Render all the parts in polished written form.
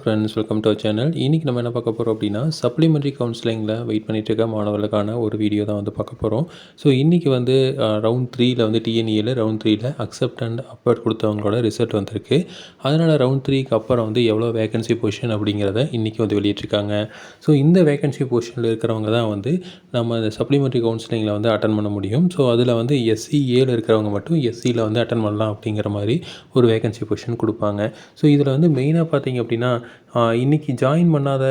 Friends welcome to our channel. இன்றைக்கி நம்ம என்ன பார்க்க போகிறோம் அப்படின்னா, சப்ளிமெண்ட்ரி கவுன்சிலிங்கில் வெயிட் பண்ணிட்டு இருக்க மாணவர்களுக்கான ஒரு வீடியோ தான் வந்து பார்க்க போகிறோம். ஸோ இன்றைக்கி வந்து ரவுண்ட் 3ல வந்து டிஎன்இஏல ரவுண்ட் 3ல அக்செப்ட் அண்ட் அப்வர்ட் கொடுத்தவங்களோட ரிசல்ட் வந்திருக்கு. அதனால் ரவுண்ட் 3க்கு அப்புறம் வந்து எவ்வளோ வேகன்சி பொசிஷன் அப்படிங்கிறத இன்றைக்கி வந்து வெளியிட்டிருக்காங்க. ஸோ இந்த வேகன்சி பொசிஷனில் இருக்கிறவங்க தான் வந்து நம்ம இந்த சப்ளிமெண்ட்ரி கவுன்சிலிங்கில் வந்து அட்டன் பண்ண முடியும். ஸோ அதில் வந்து எஸ்சி ஏல இருக்கிறவங்க மட்டும் எஸ்சியில் வந்து அட்டன் பண்ணலாம் அப்படிங்கிற மாதிரி ஒரு வேகன்சி பொசிஷன் கொடுப்பாங்க. ஸோ இதில் வந்து மெயினாக பார்த்தீங்க அப்படின்னா, இன்றைக்கி ஜாயின் பண்ணாத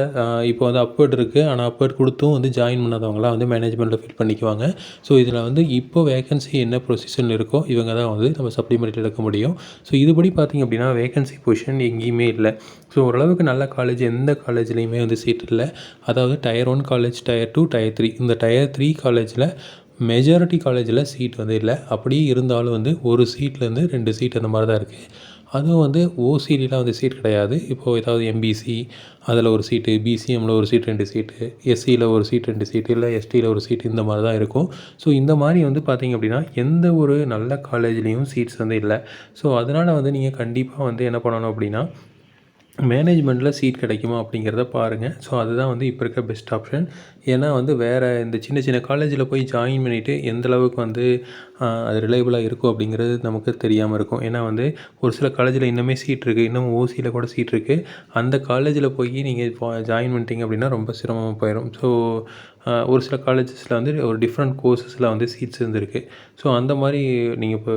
இப்போ வந்து அப்வர்ட் இருக்குது. ஆனால் அப்வர்ட் கொடுத்தும் வந்து ஜாயின் பண்ணாதவங்களாம் வந்து மேனேஜ்மெண்ட்டில் ஃபில் பண்ணிக்குவாங்க. ஸோ இதில் வந்து இப்போ வேகன்சி என்ன பொசிஷன் இருக்கோ இவங்க தான் வந்து நம்ம சப்ளிமெண்ட்ரி எடுக்க முடியும். ஸோ இதுபடி பார்த்திங்க அப்படின்னா வேகன்சி பொசிஷன் எங்கேயுமே இல்லை. ஸோ ஓரளவுக்கு நல்ல காலேஜ் எந்த காலேஜ்லேயுமே வந்து சீட் இல்லை. அதாவது டயர் 1 காலேஜ், டயர் 2, டயர் 3 இந்த டயர் 3 காலேஜில் மெஜாரிட்டி காலேஜில் சீட் வந்து இல்லை. அப்படியே இருந்தாலும் வந்து ஒரு சீட்லேருந்து 2 சீட் அந்த மாதிரி தான் இருக்குது. அதுவும் வந்து ஓசிடிலாம் வந்து சீட் கிடையாது. இப்போது ஏதாவது எம்பிசி அதில் ஒரு சீட்டு, பிசிஎம்மில் ஒரு சீட் 2 சீட்டு, எஸ்சியில் ஒரு சீட் 2 சீட்டு, இல்லை எஸ்டியில் ஒரு சீட் இந்த மாதிரி தான் இருக்கும். ஸோ இந்த மாதிரி வந்து பார்த்திங்க அப்படின்னா எந்த ஒரு நல்ல காலேஜ்லேயும் சீட்ஸ் வந்து இல்லை. ஸோ அதனால் வந்து நீங்கள் கண்டிப்பாக வந்து என்ன பண்ணணும் அப்படின்னா, மேனேஜ்மெண்ட்டில் சீட் கிடைக்குமா அப்படிங்கிறத பாருங்கள். ஸோ அதுதான் வந்து இப்போ இருக்க பெஸ்ட் ஆப்ஷன். ஏன்னா வந்து வேறு இந்த சின்ன சின்ன காலேஜில் போய் ஜாயின் பண்ணிவிட்டு எந்தளவுக்கு வந்து அது ரிலையபிளாக இருக்கும் அப்படிங்கிறது நமக்கு தெரியாமல் இருக்கும். ஏன்னா வந்து ஒரு சில காலேஜில் இன்னுமே சீட் இருக்குது, இன்னும் ஓசியில் கூட சீட் இருக்குது. அந்த காலேஜில் போய் நீங்கள் ஜாயின் பண்ணிட்டீங்க அப்படின்னா ரொம்ப சிரமமாக போயிடும். ஸோ ஒரு சில காலேஜஸில் வந்து ஒரு டிஃப்ரெண்ட் கோர்சஸில் வந்து சீட்ஸ் இருந்திருக்கு. ஸோ அந்த மாதிரி நீங்கள் இப்போ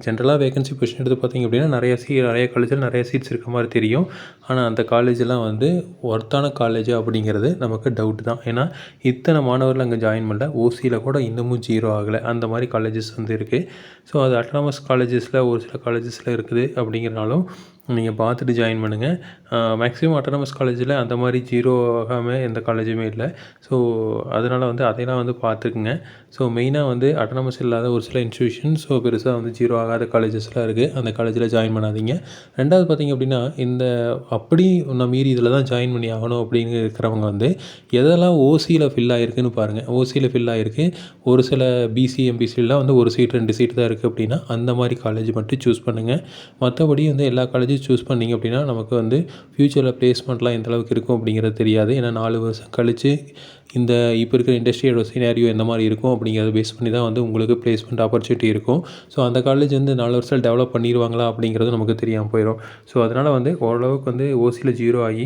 ஜென்ரலாக வேகன்சி பொசிஷன் எடுத்து பார்த்தீங்க அப்படின்னா நிறைய காலேஜில் நிறைய சீட்ஸ் இருக்க மாதிரி தெரியும். ஆனால் அந்த காலேஜெலாம் வந்து ஒர்த்தான காலேஜா அப்படிங்கிறது நமக்கு டவுட் தான். ஏன்னா இத்தனை மாணவர்கள் அங்கே ஜாயின் பண்ணல. ஓசியில் கூட இன்னமும் 0 ஆகலை. அந்த மாதிரி காலேஜஸ் வந்து இருக்குது. ஸோ அது அட்டானமஸ் காலேஜஸில் ஒரு சில காலேஜஸில் இருக்குது அப்படிங்கிறனாலும் நீங்கள் பார்த்துட்டு ஜாயின் பண்ணுங்கள். மேக்ஸிமம் அட்டானமஸ் காலேஜில் அந்த மாதிரி 0 ஆகாமல் எந்த காலேஜுமே இல்லை. ஸோ அதனால் வந்து அதையெல்லாம் வந்து பார்த்துக்குங்க. ஸோ மெயினாக வந்து அட்டானமஸ் இல்லாத ஒரு சில இன்ஸ்டியூஷன் ஸோ பெருசாக வந்து 0 ஆகாத காலேஜஸ்லாம் இருக்குது. அந்த காலேஜில் ஜாயின் பண்ணாதீங்க. ரெண்டாவது பார்த்திங்க அப்படின்னா, இந்த அப்படி நான் மீறி இதில் தான் ஜாயின் பண்ணி ஆகணும் அப்படின்னு இருக்கிறவங்க வந்து எதெல்லாம் ஓசியில் ஃபில் ஆகிருக்குன்னு பாருங்கள். ஓசியில் ஃபில் ஆகிருக்கு. ஒரு சில பிசி, எம்பிசிலாம் வந்து ஒரு சீட் 2 சீட் தான் இருக்குது அப்படின்னா அந்த மாதிரி காலேஜ் மட்டும் சூஸ் பண்ணுங்கள். மற்றபடி வந்து எல்லா காலேஜும் சூஸ் பண்ணிங்க அப்படின்னா நமக்கு வந்து ஃப்யூச்சரில் ப்ளேஸ்மெண்ட்லாம் எந்த அளவுக்கு இருக்கும் அப்படிங்கிறது தெரியாது. ஏன்னா 4 வருஷம் கழித்து இந்த இப்போ இருக்கிற இண்டஸ்ட்ரியோட சினாரியோ எந்த மாதிரி இருக்கும் அப்படிங்கிறத பேஸ் பண்ணி தான் வந்து உங்களுக்கு ப்ளேஸ்மெண்ட் ஆப்பர்ச்சுனிட்டி இருக்கும். ஸோ அந்த காலேஜ் வந்து 4 வருஷத்தில் டெவலப் பண்ணிடுவாங்களா அப்படிங்கிறது நமக்கு தெரியாமல் போயிடும். ஸோ அதனால் வந்து ஓரளவுக்கு வந்து ஓசியில் 0 ஆகி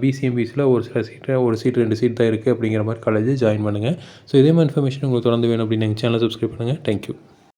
பிசிஎம்பிசியில் ஒரு சில சீட்டு, ஒரு சீட் 2 சீட் தான் இருக்குது அப்படிங்கிற மாதிரி காலேஜ் ஜாயின் பண்ணுங்கள். ஸோ இதே மாதிரி இன்ஃபர்மேஷன் உங்களுக்கு தொடர்ந்து வேணும் அப்படின்னு எங்கள் சேனலை சப்ஸ்கிரைப் பண்ணுங்கள். தேங்க்யூ.